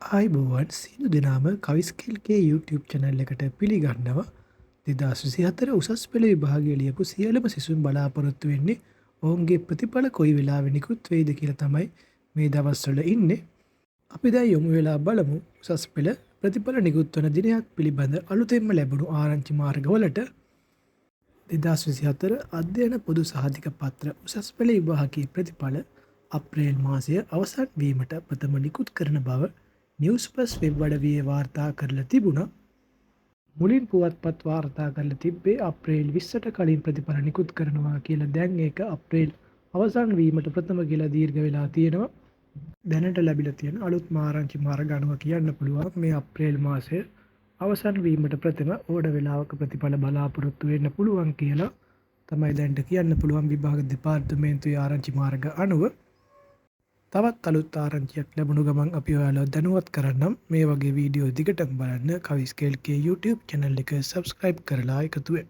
ආයිබෝවන් සියලු දෙනාම කවිස්කල්ගේ YouTube channel එකට පිළිගන්නවා 2024 උසස් පෙළ විභාගය ලියපු සියලුම සිසුන් බලාපොරොත්තු වෙන්නේ ඔවුන්ගේ ප්‍රතිඵල කොයි වෙලාවෙ නිකුත් වෙයිද කියලා තමයි මේ දවස්වල ඉන්නේ. අපි දැන් යොමු වෙලා බලමු උසස් පෙළ ප්‍රතිඵල නිකුත් වන දිනයක් පිළිබඳ අලුතෙන්ම ලැබුණු ආරංචි මාර්ගවලට. 2024 අධ්‍යයන පොදු සහතික පත්‍ර උසස් පෙළ විභාගයේ ප්‍රතිඵල අප්‍රේල් මාසය අවසන් වීමට ප්‍රථම නිකුත් කරන බව නිවස්පස් වෙබ් අඩවියේ වාර්තා කරලා තිබුණා. මුලින් පුවත්පත් වාර්තා කරලා තිබ්බේ අප්‍රේල් 20ට කලින් ප්‍රතිඵල නිකුත් කරනවා කියලා. දැන් ඒක අප්‍රේල් අවසන් වීමට ප්‍රථම කියලා දීර්ඝ වෙලා තියෙනවා. දැනට ලැබිලා තියෙන අලුත් ආරංචි මාර්ග අනුව කියන්න පුළුවන් මේ අප්‍රේල් මාසයේ අවසන් වීමට ප්‍රථම ඕඩ වෙලාවක ප්‍රතිඵල බලාපොරොත්තු වෙන්න පුළුවන් කියලා තමයි දැනට කියන්න පුළුවන් විභාග දෙපාර්තමේන්තුවේ ආරංචි මාර්ග අනුව. තවත් අලුත් ආරංචියක් ලැබුණු ගමන් අපි ඔයාලව දැනුවත් කරන්නම්. මේ වගේ වීඩියෝ දිගටම බලන්න කවිස්කේල්ගේ YouTube channel එක subscribe කරලා එකතු වෙන්න.